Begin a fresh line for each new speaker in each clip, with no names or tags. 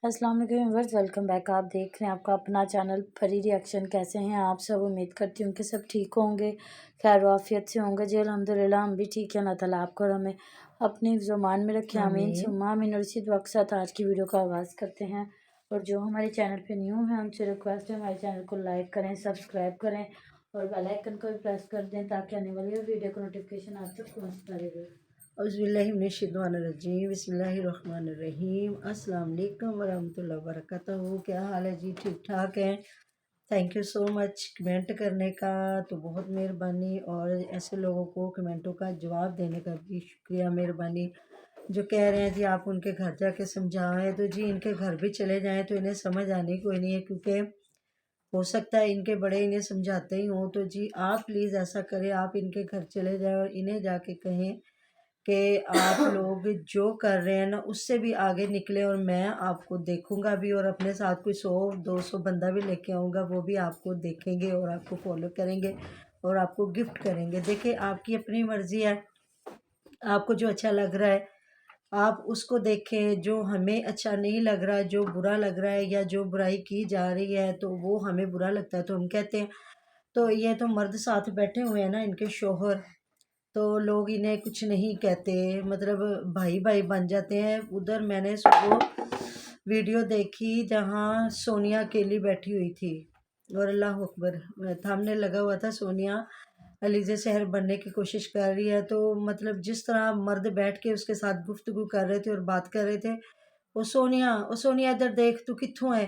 अस्सलाम वालेकुम viewers, welcome back. आप देख रहे हैं आपका अपना चैनल परी रिएक्शन। कैसे हैं आप सब? उम्मीद करती हूँ कि सब ठीक होंगे, खैर वाफियत से होंगे जी। अल्हम्दुलिल्लाह हम भी ठीक हैं। अल्लाह ताला आपको और हमें अपने ज़ुबान में रखे, आमीन
आमीन।
सुम्मा आमीन। और इसी दुआ के साथ आज की वीडियो का आगाज़ करते हैं। और जो हमारे चैनल पे न्यू हैं उनसे रिक्वेस्ट है हमारे चैनल को लाइक करें, सब्सक्राइब करें और बेल आइकन को भी प्रेस कर दें ताकि आने वाली वीडियो का नोटिफिकेशन आप तक पहुँचता रहे।
औज़ुबिल्लाहिमिनश्शैतानिर्रजीम बिस्मिल्लाहिर्रहमानिर्रहीम। अस्सलाम वालेकुम वरहमतुल्लाहि वबरकातुहू। क्या हाल है जी? ठीक ठाक हैं? Thank you so much comment करने का, तो बहुत मेहरबानी। और ऐसे लोगों को कमेंटों का जवाब देने का भी शुक्रिया, मेहरबानी। जो कह रहे हैं जी आप उनके घर जाके समझाएं, तो जी इनके घर भी चले जाएं तो इन्हें समझ आनी कोई नहीं है, क्योंकि हो सकता है इनके बड़े इन्हें समझाते ही हों। तो जी आप प्लीज़ ऐसा करें, आप इनके घर चले जाएं और इन्हें जाके कहें कि आप लोग जो कर रहे हैं ना उससे भी आगे निकले, और मैं आपको देखूंगा भी, और अपने साथ कोई 100-200 बंदा भी लेके आऊँगा, वो भी आपको देखेंगे और आपको फॉलो करेंगे और आपको गिफ्ट करेंगे। देखिए आपकी अपनी मर्ज़ी है, आपको जो अच्छा लग रहा है आप उसको देखें। जो हमें अच्छा नहीं लग रहा है, जो बुरा लग रहा है या जो बुराई की जा रही है तो वो हमें बुरा लगता है तो हम कहते हैं। तो ये तो मर्द साथ बैठे हुए हैं ना, इनके शोहर, तो लोग इन्हें कुछ नहीं कहते, मतलब भाई भाई बन जाते हैं। उधर मैंने सुबह वीडियो देखी जहाँ सोनिया अकेली बैठी हुई थी, और अल्लाह अकबर सामने लगा हुआ था, सोनिया अलीज़े शहर बनने की कोशिश कर रही है। तो मतलब जिस तरह मर्द बैठ के उसके साथ गुफ्तगू कर रहे थे और बात कर रहे थे, ओ सोनिया इधर देख, तू कित्थों है,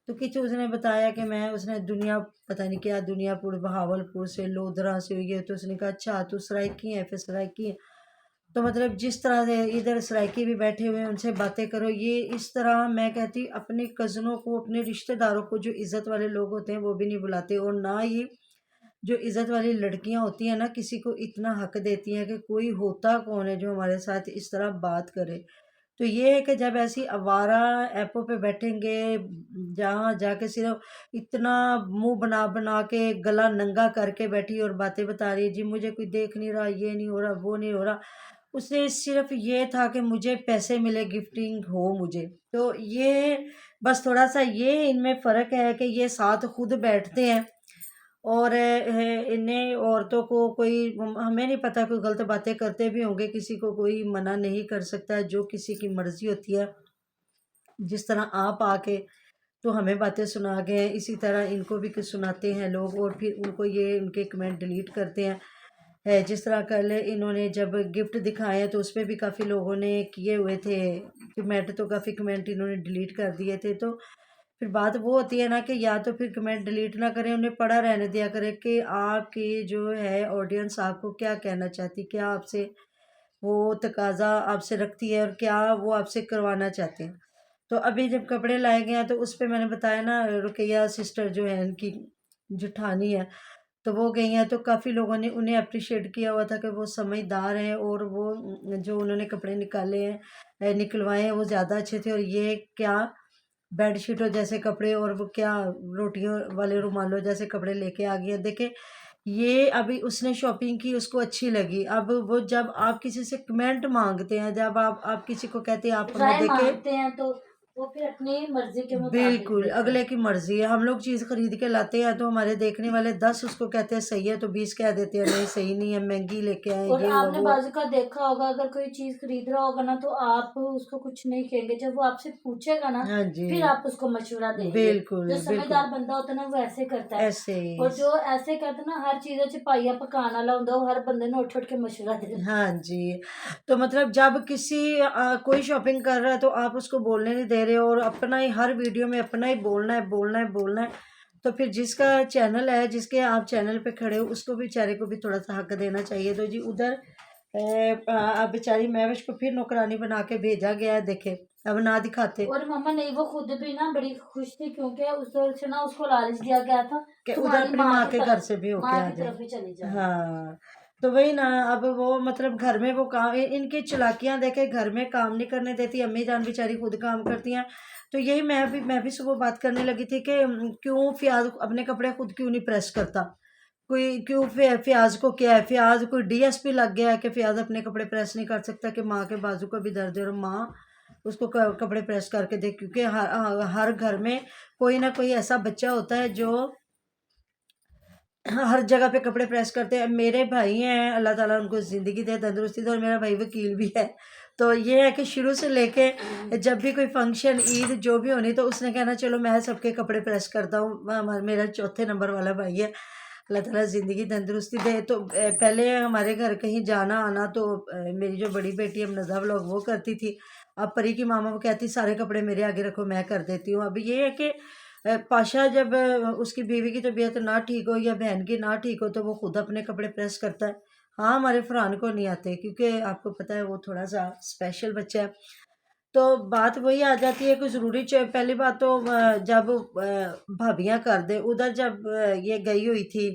तो कितने उसने बताया कि मैं, उसने दुनिया पता नहीं क्या, दुनियापुर बहावलपुर से, लोधरा से हुई है। तो उसने कहा अच्छा तू सराइकी है, फिर सराइकी है। तो मतलब जिस तरह से इधर सराइकी भी बैठे हुए हैं उनसे बातें करो, ये इस तरह मैं कहती अपने कज़नों को, अपने रिश्तेदारों को, जो इज़्ज़त वाले लोग होते हैं वो भी नहीं बुलाते। और ना ये जो इज़्ज़त वाली लड़कियां होती हैं ना किसी को इतना हक देती हैं कि कोई होता कौन है जो हमारे साथ इस तरह बात करे। तो ये है कि जब ऐसी आवारा ऐपों पे बैठेंगे जहाँ जाके सिर्फ इतना मुंह बना बना के गला नंगा करके बैठी और बातें बता रही है, जी मुझे कोई देख नहीं रहा, ये नहीं हो रहा, वो नहीं हो रहा, उसे सिर्फ ये था कि मुझे पैसे मिले, गिफ्टिंग हो मुझे। तो ये बस थोड़ा सा ये इनमें फ़र्क है कि ये साथ खुद बैठते हैं, और इन्हें औरतों को कोई, हमें नहीं पता, कोई गलत बातें करते भी होंगे, किसी को कोई मना नहीं कर सकता है, जो किसी की मर्जी होती है। जिस तरह आप आके तो हमें बातें सुना गए, इसी तरह इनको भी कुछ सुनाते हैं लोग, और फिर उनको ये उनके कमेंट डिलीट करते हैं। है जिस तरह कल इन्होंने जब गिफ्ट दिखाए हैं तो उस पर भी काफ़ी लोगों ने किए हुए थे कमेंट, तो काफ़ी कमेंट इन्होंने डिलीट कर दिए थे। तो फिर बात वो होती है ना कि या तो फिर कमेंट डिलीट ना करें, उन्हें पड़ा रहने दिया करें कि आपकी जो है ऑडियंस आपको क्या कहना चाहती, क्या आपसे वो तकाजा आपसे रखती है और क्या वो आपसे करवाना चाहते हैं। तो अभी जब कपड़े लाए गए हैं तो उस पे मैंने बताया ना, रुकैया सिस्टर जो है इनकी जुठानी है, तो वो गई हैं, तो काफ़ी लोगों ने उन्हें अप्रिशिएट किया हुआ था कि वो समझदार हैं, और वो जो उन्होंने कपड़े निकाले हैं, निकलवाए हैं, वो ज़्यादा अच्छे थे। और ये क्या बेडशीटों जैसे कपड़े, और वो क्या रोटियों वाले रुमालों जैसे कपड़े लेके आ गई है। देखे ये अभी उसने शॉपिंग की, उसको अच्छी लगी। अब वो जब आप किसी से कमेंट मांगते हैं, जब आप किसी को कहते हैं आप हमें
राय
देखे,
मांगते हैं तो वो फिर अपनी मर्जी के मुताबिक
बिल्कुल
देता है।
अगले की मर्जी है। हम लोग चीज़ खरीद के लाते हैं तो हमारे देखने वाले 10 उसको कहते हैं सही है, तो 20 कह देते हैं नहीं सही नहीं है, महंगी लेके आए,
और
ये हुआ
आपने
वो।
बाजू का देखा होगा, अगर कोई चीज खरीद रहा होगा ना तो आप उसको कुछ नहीं कहेंगे, जब वो आपसे पूछेगा ना
हाँ जी,
फिर आप उसको मशवरा देंगे।
बिल्कुल
जो
बिल्कुल
समझदार बंदा होता है ना वो ऐसे करता है।
ऐसे ही।
और जो ऐसे करता है ना, हर चीज च पाइया पकाने वाला होता है, वो हर बंदे ने उठ उठ के मशवरा दे देता
हाँ जी, तो मतलब जब किसी कोई शॉपिंग कर रहा है तो आप उसको बोलने नहीं दे रहे हो, और अपना ही हर वीडियो में अपना ही बोलना है, बोलना है, बोलना है। तो फिर जिसका चैनल है, जिसके आप चैनल पे खड़े हो, उसको भी बेचारे को भी थोड़ा सा हक देना चाहिए। तो जी उधर अब बेचारी महविश को फिर नौकरानी बना के भेजा गया है, देखे अब ना दिखाते
और मम्मा नहीं, वो खुद भी ना बड़ी खुश थी क्योंकि उस तरह से ना उसको लालच दिया गया था
कि उधर
तुम्हारी
अपनी
माँ
माँ
की
के घर
तरफ,
से भी होके
माँ
आ
की
जाए।
तरफ ही चली जाए।
हाँ, तो वही ना, अब वो मतलब घर में वो काम, इनकी चालाकियां देखे, घर में काम नहीं करने देती, अम्मी जान बेचारी खुद काम करती हैं। तो यही मैं भी सुबह बात करने लगी थी कि क्यों फ़ियाज़ अपने कपड़े खुद क्यों नहीं प्रेस करता, कोई क्यों फ़ियाज़ को क्या है, फ़ियाज़ कोई डीएसपी लग गया है कि फ़ियाज़ अपने कपड़े प्रेस नहीं कर सकता, कि माँ के बाजू का भी दर्द है और माँ उसको कपड़े प्रेस करके दे, क्योंकि हर घर में कोई ना कोई ऐसा बच्चा होता है जो हर जगह पे कपड़े प्रेस करते हैं। मेरे भाई हैं, अल्लाह ताला उनको ज़िंदगी दे, तंदुरुस्ती दे, और मेरा भाई वकील भी है। तो ये है कि शुरू से लेके जब भी कोई फंक्शन, ईद जो भी होनी, तो उसने कहना चलो मैं सबके कपड़े प्रेस करता हूँ। मेरा चौथे नंबर वाला भाई है, अल्लाह ताला ज़िंदगी तंदुरुस्ती दे। तो पहले हमारे घर कहीं जाना आना तो मेरी जो बड़ी बेटी है नज़ा व्लॉग वो करती थी। अब परी की मामा वो कहती सारे कपड़े मेरे आगे रखो, मैं कर देती हूँ। अब ये है कि पाशा जब उसकी बीवी की तबीयत ना ठीक हो या बहन की ना ठीक हो तो वो खुद अपने कपड़े प्रेस करता है। हाँ, हमारे फरहान को नहीं आते, क्योंकि आपको पता है वो थोड़ा सा स्पेशल बच्चा है। तो बात वही आ जाती है कि ज़रूरी पहली बात तो जब भाभियाँ कर दे, उधर जब ये गई हुई थी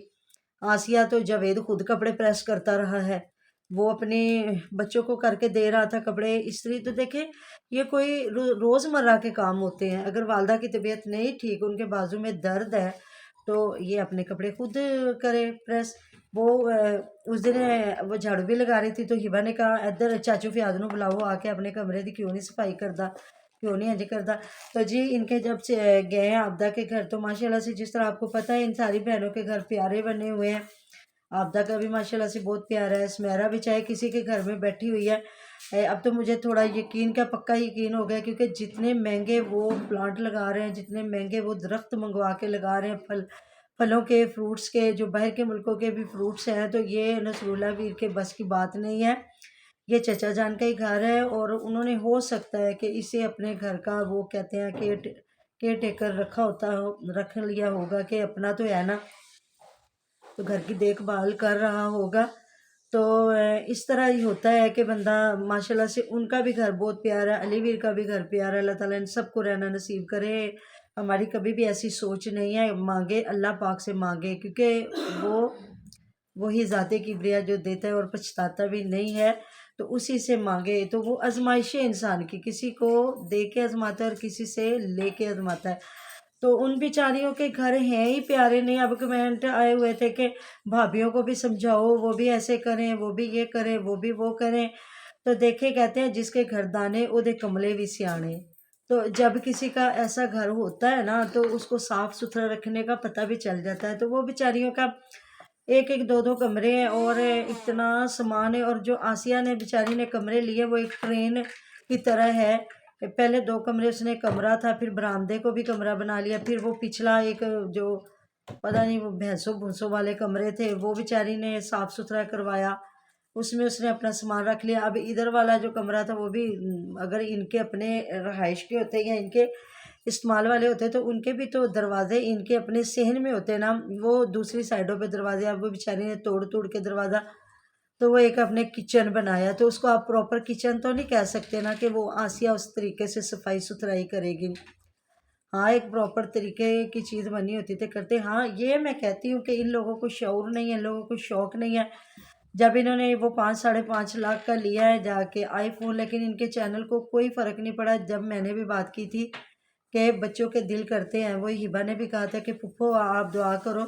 आसिया, तो जावेद खुद कपड़े प्रेस करता रहा है। वो अपने बच्चों को करके दे रहा था कपड़े इस्त्री। तो देखें, ये कोई रोज़मर्रा के काम होते हैं। अगर वालदा की तबीयत नहीं ठीक, उनके बाजू में दर्द है, तो ये अपने कपड़े खुद करे प्रेस। वो उस दिन वो झाड़ू भी लगा रही थी, तो हिबा ने कहा इधर चाचू फियाज नूं बुलाओ आके अपने कमरे की, क्यों नहीं सफाई करता, क्यों नहीं इंज करता। तो जी इनके जब से गए हैं आपदा के घर, तो माशाल्लाह से जिस तरह आपको पता है इन सारी बहनों के घर प्यारे बने हुए हैं। आपदा का भी माशाल्लाह से बहुत प्यारा है, स्मेरा भी चाहे किसी के घर में बैठी हुई है। अब तो मुझे थोड़ा यकीन का पक्का यकीन हो गया, क्योंकि जितने महंगे वो प्लांट लगा रहे हैं, जितने महंगे वो दरख्त मंगवा के लगा रहे हैं, फलों के, फ्रूट्स के, जो बाहर के मुल्कों के भी फ्रूट्स हैं, तो ये नसरुल्ला वीर के बस की बात नहीं है। ये चचा जान का ही घर है, और उन्होंने हो सकता है कि इसे अपने घर का वो कहते हैं केयर टेकर रख लिया होगा कि अपना तो है ना, तो घर की देखभाल कर रहा होगा। तो इस तरह ही होता है कि बंदा माशाल्लाह से, उनका भी घर बहुत प्यारा है, अलीवीर का भी घर प्यारा है। अल्लाह ताला इन सबको रहना नसीब करे। हमारी कभी भी ऐसी सोच नहीं है, मांगे अल्लाह पाक से मांगे, क्योंकि वही ज़ाते किब्रिया जो देता है और पछताता भी नहीं है, तो उसी से मांगे। तो वो आजमाइश है इंसान की, किसी को दे के आजमाता है और किसी से ले के आजमाता है। तो उन बेचारियों के घर हैं ही प्यारे नहीं। अब कमेंट आए हुए थे कि भाभियों को भी समझाओ, वो भी ऐसे करें, वो भी ये करें, वो भी वो करें। तो देखे, कहते हैं जिसके घर दाने ओदे कमले भी सियाने। तो जब किसी का ऐसा घर होता है ना, तो उसको साफ सुथरा रखने का पता भी चल जाता है। तो वो बेचारियों का एक एक दो दो कमरे हैं और इतना सामान है। और जो आसिया ने बेचारी ने कमरे लिए, वो एक ट्रेन की तरह है। पहले 2 कमरे उसने कमरा था, फिर बरामदे को भी कमरा बना लिया, फिर वो पिछला एक जो पता नहीं वो भैंसों भूसों वाले कमरे थे, वो बेचारी ने साफ़ सुथरा करवाया, उसमें उसने अपना सामान रख लिया। अब इधर वाला जो कमरा था वो भी अगर इनके अपने रहाइश के होते या इनके इस्तेमाल वाले होते, तो उनके भी तो दरवाजे इनके अपने सहन में होते ना, वो दूसरी साइडों पे दरवाजे। अब वो बेचारी ने तोड़ तोड़ के दरवाज़ा, तो वो एक अपने किचन बनाया। तो उसको आप प्रॉपर किचन तो नहीं कह सकते ना कि वो आसिया उस तरीके से सफाई सुथराई करेगी। हाँ, एक प्रॉपर तरीके की चीज़ बनी होती तो करते। हाँ, ये मैं कहती हूँ कि इन लोगों को शऊर नहीं है, इन लोगों को शौक़ नहीं है। जब इन्होंने वो 5 साढ़े 5 लाख का लिया है जाके आईफोन, लेकिन इनके चैनल को कोई फ़र्क नहीं पड़ा। जब मैंने भी बात की थी कि बच्चों के दिल करते हैं, वही हिबा ने भी कहा था कि पुप्पो आप दुआ करो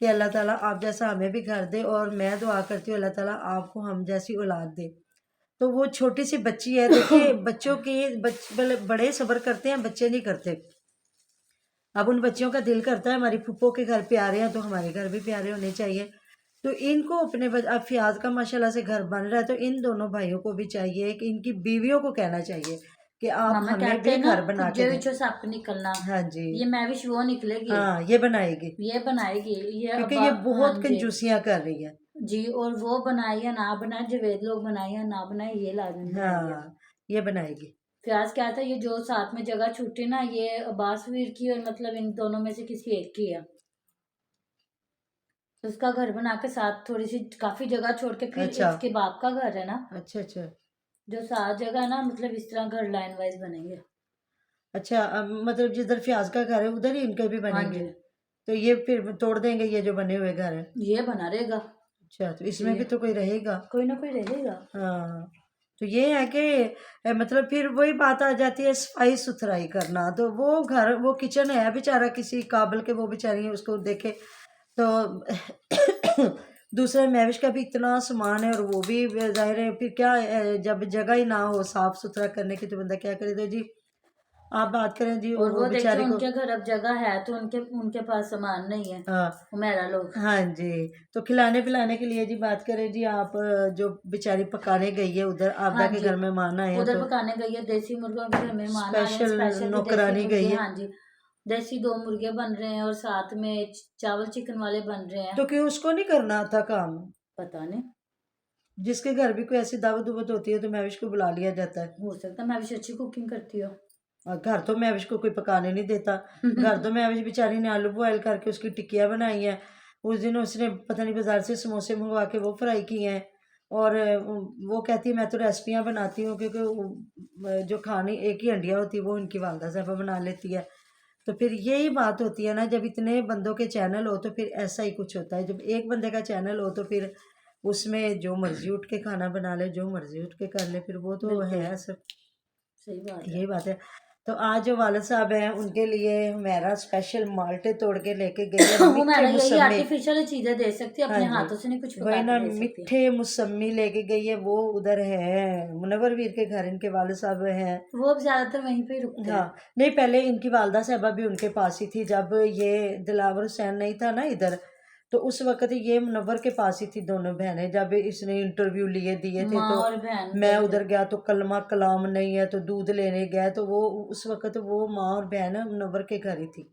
कि अल्लाह ताला आप जैसा हमें भी घर दे, और मैं दुआ करती हूँ अल्लाह ताला आपको हम जैसी औलाद दे। तो वो छोटी सी बच्ची है, देखिए बच्चों की बड़े सब्र करते हैं, बच्चे नहीं करते। अब उन बच्चियों का दिल करता है हमारी फूफो के घर प्यारे हैं, तो हमारे घर भी प्यारे होने चाहिए। तो इनको अपने अब फियाज का माशाल्लाह से घर बन रहा है, तो इन दोनों भाइयों को भी चाहिए कि इनकी बीवियों को कहना चाहिए कि आप
मामा
हमें
कहते
भी
हैं ना,
घर बना के
कुजे
दें।
विचों सप निकलना।
हाँ जी,
ये मैं विश वो निकलेगी,
हाँ ये बनाएगी,
ये बनाएगी, ये
क्योंकि
अब्बा।
ये
हाँ
बहुत
जी
कंजूसियां कर रही है।
जी, और वो बनाए या ना बनाए, जवेद लोग बनाए या ना बनाए, ये लाजमी बनाएंगे।
हाँ, ये बनाएगी।
फ्याज क्या था, ये जो साथ में जगह छूटी ना, ये अब्बास वीर की और मतलब इन दोनों में से किसी एक की है। तो उसका घर बना के साथ थोड़ी सी काफी जगह छोड़ के, फिर
अच्छा
इसके बाप का घर है ना,
अच्छा अच्छा
जो सात जगह है ना, मतलब इस तरह घर लाइन वाइज बनेंगे।
अच्छा। अब मतलब जिधर फ्याज का घर है उधर ही इनके भी
हाँ
बनेंगे।
जी,
तो ये फिर तोड़ देंगे ये जो बने हुए घर है।
ये बना रहेगा।
अच्छा, तो इसमें
जी,
भी तो कोई रहेगा।
कोई ना कोई रहेगा।
हाँ, तो ये है कि मतलब फिर वही बात आ जाती है सफाई सुथराई करना। तो वो घर, वो किचन है बेचारा किसी काबिल के, वो बेचारी उसको देखे। तो दूसरा महविश का भी इतना सामान है और वो भी जाहिर है फिर क्या जब जगह ही ना हो साफ सुथरा करने की तो बंदा क्या करे। तो जी आप बात करें जी
और
वो
वो देखिए
बेचारे को।
उनके घर अब जगह है तो उनके उनके पास सामान नहीं है,
हाँ
मेरा लोग।
हाँ जी। तो खिलाने पिलाने के लिए जी बात करें जी आप जो बेचारी पकाने गई है उधर आपदा
हाँ
के
जी,
घर मेहमान आए हैं
उधर
तो
पकाने गई है, देसी मुर्गों के मेहमान आ रहे हैं,
स्पेशल
स्पेशल भी देसी
नौकरानी गई
मुर्गे।
है।
हाँ जी, देसी 2 मुर्गे बन रहे हैं और साथ में चावल चिकन वाले बन रहे हैं।
तो क्यों उसको नहीं करना था काम?
पता नहीं,
जिसके घर भी कोई ऐसी दावत दुवत होती है तो महविश को बुला लिया जाता है।
हो सकता है मैं भी अच्छी कुकिंग करती हूँ।
और घर तो महविश को कोई पकाने नहीं देता। घर तो महविश बेचारी ने आलू बॉयल करके उसकी टिक्कियाँ बनाई हैं। उस दिन उसने पता नहीं बाजार से समोसे मंगवा के वो फ्राई किए हैं। और वो कहती है मैं तो रेसिपियाँ बनाती हूँ क्योंकि जो खाने एक ही हंडिया होती है वो उनकी वालदा साहबा बना लेती है। तो फिर यही बात होती है ना, जब इतने बंदों के चैनल हो तो फिर ऐसा ही कुछ होता है। जब एक बंदे का चैनल हो तो फिर उसमें जो मर्जी उठ के खाना बना ले, जो मर्जी उठ के कर ले, फिर वो तो
बिल्कुल
है सब।
सही बात है।
यही बात है। तो आज जो वालिद साहब हैं उनके लिए हमारा स्पेशल माल्टे तोड़ के लेके गई है,
वो
मीठे
मैंने यही
मुसम्मे।
आर्टिफिशियल चीजें दे सकती है,
हाँ
अपने
जी,
हाथों से नहीं कुछ
वही
पका
ना
के दे सकती है।
मीठे मुसम्मी लेके गई है। वो उधर है मुनव्वर वीर के घर, इनके वालिद साहब हैं।
वो अब ज्यादातर वहीं पे ही रुकते हैं।
हाँ नहीं, पहले इनकी वालदा साहबा भी उनके पास ही थी जब ये दिलावर हुसैन नहीं था ना इधर। तो उस वक्त ये मुनव्वर के पास ही थी दोनों बहनें, जब इसने इंटरव्यू लिए दिए थे।
माँ
तो
और बहन
मैं
उधर थे।
उधर गया तो कलमा कलाम नहीं है तो दूध लेने गया, तो वो उस वक्त वो माँ और बहन मुनव्वर के घर ही थी।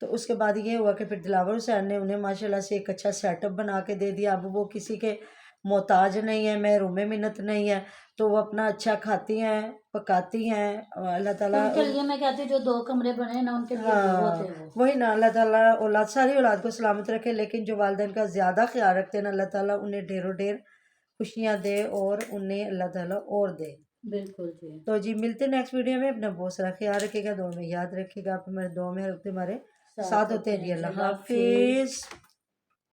तो उसके बाद ये हुआ कि फिर दिलावर हुसैन ने उन्हें माशाल्लाह से एक अच्छा सेटअप बना के दे दिया। अब वो किसी के मोहताज नहीं है, महरूम मिन्नत नहीं है। तो वो अपना अच्छा खाती हैं पकाती हैं और अल्लाह ताला।
उनके लिए मैं कहती हूँ जो 2 कमरे बने हैं ना उनके लिए बहुत
हाँ
है वो।
वही ना, अल्लाह ताला औलाद सारी औलाद को सलामत रखे, लेकिन जो वालिदैन का ज़्यादा ख्याल रखते हैं ना, अल्लाह ताला उन्हें ढेरों ढेर खुशियाँ दे और उन्हें अल्लाह ताला और दे।
बिल्कुल जी।
तो जी मिलते नेक्स्ट वीडियो में। अपना बहुत सारा ख्याल रखिएगा, दुआ में याद रखिएगा। आप हमारे दुआ में हमारे साथ होते हैं जी।
जी,
अल्लाह
अल्लाह हाफिज।
हाफिज़।